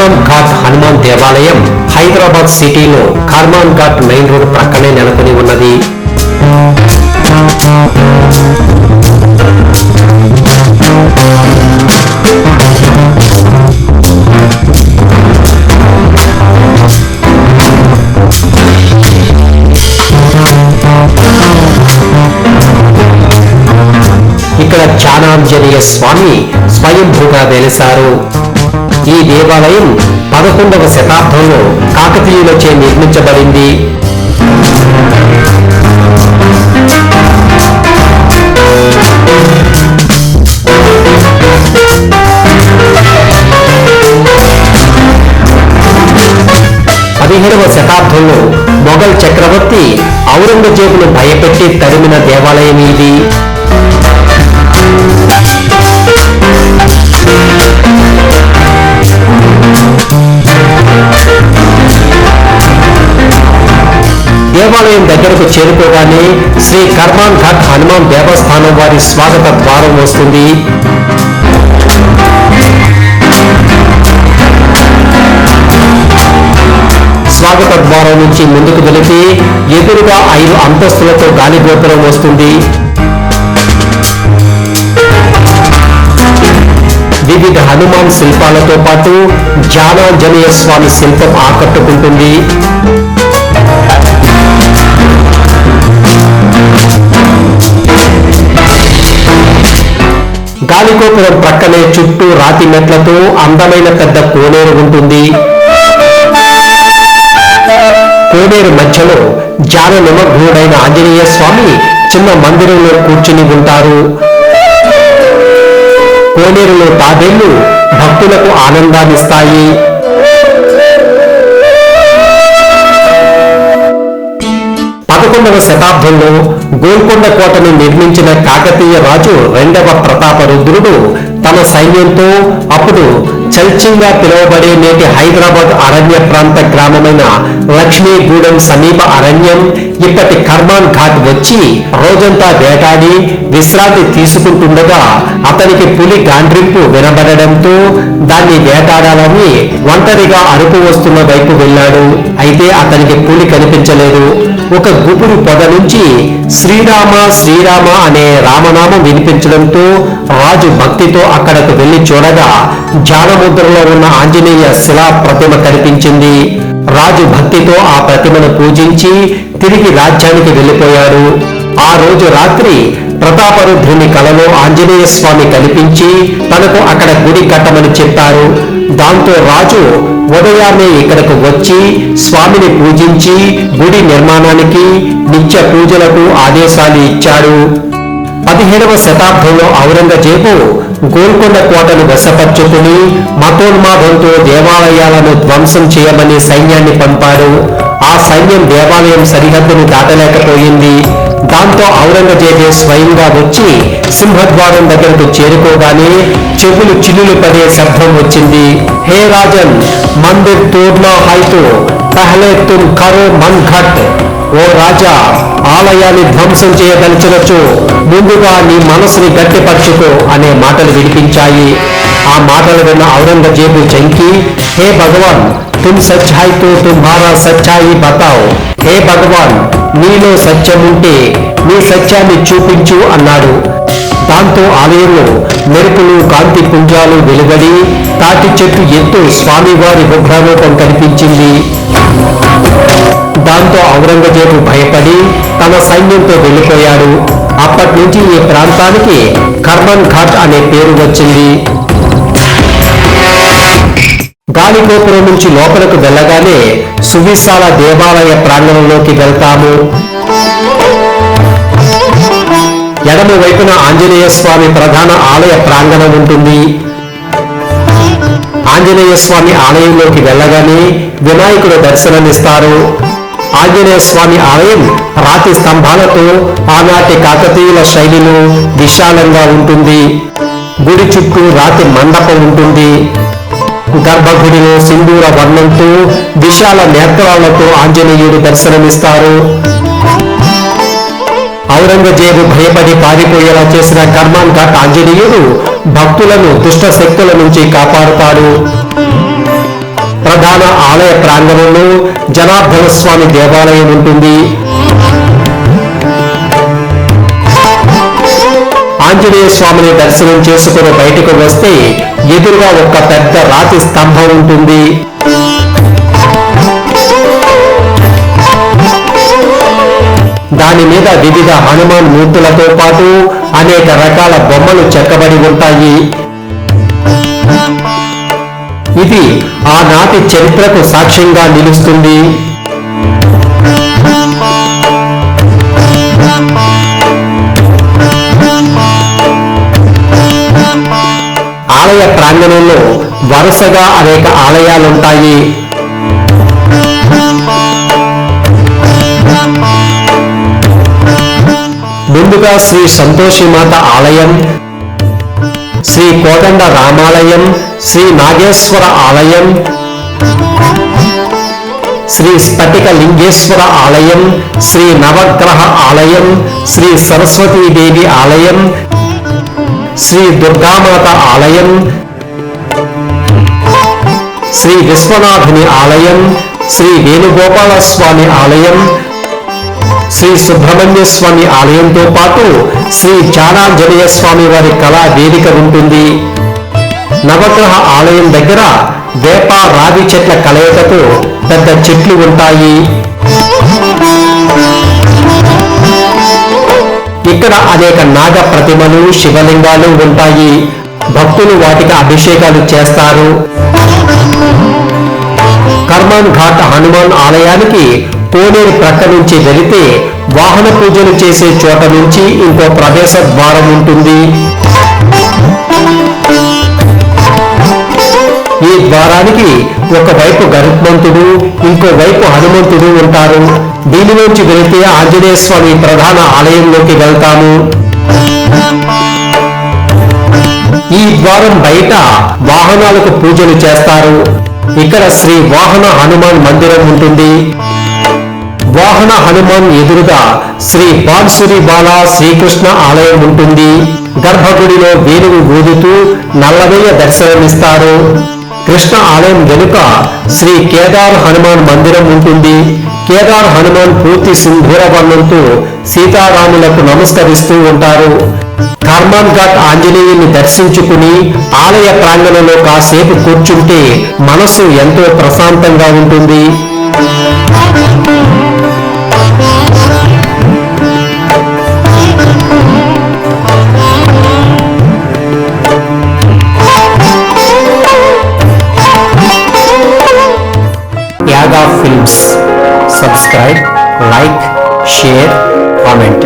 కర్మాన్ ఘాట్ హనుమాన్ దేవాలయం హైదరాబాద్ సిటీలో Karman ghat main road ప్రక్కనే నెలకొని ఉన్నది. ఇక్కడ జ్ఞానాంజనేయ స్వామి స్వయంభూగా వెలిశారు. ఈ దేవాలయం 11వ శతాబ్దంలో కాకతీయులచే నిర్మించబడింది. పదిహేడవ శతాబ్దంలో మొఘల్ చక్రవర్తి ఔరంగజేబును భయపెట్టి తరిమిన దేవాలయం ఇది. దేవాలయం దగ్గరకు చేరుకోగానే శ్రీ కర్మాన్ ఘాట్ హనుమాన్ దేవస్థానం వారి స్వాగత ద్వారం వస్తుంది. స్వాగత ద్వారం నుంచి ముందుకు వెళితే ఎదురుగా 5 అంతస్తులతో గాలిగోపురం వస్తుంది. వివిధ హనుమాన్ శిల్పాలతో పాటు జ్ఞానాంజనేయ స్వామి శిల్పం ఆకట్టుకుంటుంది. గాలిగోపురం ప్రక్కనే చుట్టూ రాతి మెట్లతో అందమైన పెద్ద కోనేరు ఉంటుంది. కోనేరు మధ్యలో ధ్యాన నిమగ్నుడైన ఆంజనేయ స్వామి చిన్న మందిరంలో కూర్చుని ఉంటారు. కోనేరులో తాబేళ్లు భక్తులకు ఆనందాన్నిస్తాయి. పదకొండవ శతాబ్దంలో గోల్కొండ కోటను నిర్మించిన కాకతీయ రాజు 2వ ప్రతాపరుద్రుడు తన సైన్యంతో అప్పుడు చల్చింగా పిలువబడే నేటి హైదరాబాద్ అరణ్య ప్రాంత గ్రామమైన లక్ష్మీగూడెం సమీప అరణ్యం ఇప్పటి కర్మాన్ ఘాట్ వచ్చి రోజంతా వేటాడి విశ్రాంతి తీసుకుంటుండగా అతనికి పులి గాండ్రింపు వినబడడంతో దాన్ని వేటాడాలని ఒంటరిగా అరుపు వస్తున్న వైపు వెళ్ళాడు. అయితే అతనికి పులి కనిపించలేదు. ఒక గుబురు పొద నుంచి శ్రీరామ శ్రీరామ అనే రామనామం వినిపించడంతో రాజు భక్తితో అక్కడకు వెళ్లి చూడగా ధ్యానముద్రలో ఉన్న ఆంజనేయ శిలా ప్రతిమ కనిపించింది. రాజు భక్తితో ఆ ప్రతిమను పూజించి తిరిగి రాజ్యానికి వెళ్లిపోయాడు. ఆ రోజు రాత్రి ప్రతాపరుద్రుని కలలో ఆంజనేయ స్వామి కనిపించి తనకు అక్కడ గుడి కట్టమని చెప్పారు. దాంతో రాజు ఉదయాన్నే ఇక్కడకు వచ్చి స్వామిని పూజించి గుడి నిర్మాణానికి నిత్య పూజలకు ఆదేశాలు ఇచ్చాడు. 17వ శతాబ్దంలో ఔరంగజేబు గోల్కొండ కోటను వశపర్చుకుని మతోన్మాదంతో దేవాలయాలను ధ్వంసం చేయమని సైన్యాన్ని పంపాడు. ఆ సైన్యం దేవాలయం సరిహద్దును దాటలేకపోయింది. దాంతో ఔరంగజేబే స్వయంగా వచ్చి సింహద్వారం దగ్గరకు చేరుకోగానే చెవులు చిల్లులు పడే శబ్దం వచ్చింది. హే రాజన్, మందిర్ తోడ్నా హైతో పహలే తుమ్ కరో మన్ ఘట్. ఓ రాజా, ఆలయాన్ని ధ్వంసం చేయదలిచినచో ముందుగా నీ మనసుని గట్టిపరచుకో అనే మాటలు వినిపించాయి. ఆ మాటలు విన్న ఔరంగజేబు జంకి, హే భగవాన్, తుమ్ సచ్చాయి తో తుమ్హారా సచ్చాయి బతావ్. హే భగవాన్, నీలో సత్యం ఉంటే నీ సత్యాన్ని చూపించు అన్నాడు. దాంతో ఆలయంలో మెరుపులు కాంతి పుంజాలు వెలువడి తాటి చెట్టు ఎత్తు స్వామివారి ఉగ్రరూపం కనిపించింది. దాంతో ఔరంగజేబు భయపడి తన సైన్యంతో వెళ్లిపోయాడు. అప్పటి నుంచి ఈ ప్రాంతానికి కర్మాన్ ఘాట్ అనే పేరు వచ్చింది. గాలిగోపురం నుంచి లోపలకు వెళ్ళగానే సువిశాల దేవాలయ ప్రాంగణంలోకి వెళ్తాము. ఎడమ వైపున ఆంజనేయ స్వామి ప్రధాన ఆలయ ప్రాంగణం ఉంటుంది. ఆంజనేయ స్వామి ఆలయంలోకి వెళ్ళగానే వినాయకుడు దర్శనమిస్తారు. ఆంజనేయ స్వామి ఆలయం రాతి స్తంభాలతో ఆనాటి కాకతీయుల శైలిలో విశాలంగా ఉంటుంది. గుడి చుట్టూ రాతి మండపం ఉంటుంది. గర్భగుడిలో సింధూర వర్ణంతో విశాల నేత్రాలతో ఆంజనేయుడు దర్శనమిస్తారు. ఔరంగజేబు భయపడి పారిపోయేలా చేసిన కర్మాన్ ఘాట్ ఆంజనేయుడు భక్తులను దుష్ట శక్తుల నుంచి కాపాడుతాడు. ప్రధాన ఆలయ ప్రాంగణంలో జనార్దన స్వామి దేవాలయం ఉంటుంది. ఆంజనేయ స్వామిని దర్శనం చేసుకుని బయటకు వస్తే ఎదురుగా ఒక పెద్ద రాతి స్తంభం ఉంటుంది. దాని మీద వివిధ హనుమాన్ మూర్తులతో పాటు అనేక రకాల బొమ్మలు చెక్కబడి ఉంటాయి. ఇది ఆనాటి చరిత్రకు సాక్ష్యంగా నిలుస్తుంది. ఆలయ ప్రాంగణంలో వరుసగా అనేక ఆలయాలుంటాయి. ముందుగా శ్రీ సంతోషిమాత ఆలయం, శ్రీ కోదండ రామాలయం, శ్రీ నాగేశ్వర ఆలయం, శ్రీ స్ఫటిక లింగేశ్వర ఆలయం, శ్రీ నవగ్రహ ఆలయం, శ్రీ సరస్వతీదేవి ఆలయం, శ్రీ దుర్గామాత ఆలయం, శ్రీ విశ్వనాథుని ఆలయం, శ్రీ వేణుగోపాల స్వామి ఆలయం, శ్రీ సుబ్రహ్మణ్య స్వామి ఆలయంతో పాటు శ్రీ జ్ఞానాంజనేయ స్వామి వారి కళా వేదిక ఉంటుంది. నవగ్రహ ఆలయం దగ్గర వేప రావి చెట్ల కలయికతో పెద్ద చెట్లు ఉంటాయి. ఇక్కడ అనేక నాగ ప్రతిమలు, శివలింగాలు ఉంటాయి. భక్తులు వాటికి అభిషేకాలు చేస్తారు. కర్మాన్ ఘాట్ హనుమాన్ ఆలయానికి కోనేరు ప్రక్క నుంచి వెళితే వాహన పూజలు చేసే చోట నుంచి ఇంకో ప్రవేశ ద్వారం ఉంటుంది. ఈ ద్వారానికి ఒకవైపు గరుత్మంతుడు, ఇంకోవైపు హనుమంతుడు ఉంటారు. దీనిలోంచి వెళితే ఆంజనేయ స్వామి ప్రధాన ఆలయంలోకి వెళ్తాము. ఈ ద్వారం బయట వాహనాలకు పూజలు చేస్తారు. ఇక్కడ శ్రీ వాహన హనుమాన్ మందిరం ఉంటుంది. వాహన హనుమాన్ ఎదురుగా శ్రీ బాన్సురి బాల శ్రీకృష్ణ ఆలయం ఉంటుంది. గర్భగుడిలో వేణువు ఊదుతూ నల్లవయ్య దర్శనమిస్తారు. కృష్ణ ఆలయం వెనుక శ్రీ కేదార్ హనుమాన్ మందిరం ఉంటుంది. కేదార్ హనుమాన్ పూర్తి సింధూర వర్ణంతో సీతారాములకు నమస్కరిస్తూ ఉంటారు. కర్మాన్ ఘాట్ ఆంజనేయుని దర్శించుకుని ఆలయ ప్రాంగణంలో కాసేపు కూర్చుంటే మనసు ఎంతో ప్రశాంతంగా ఉంటుంది. Yaga films. Subscribe, like, share, comment.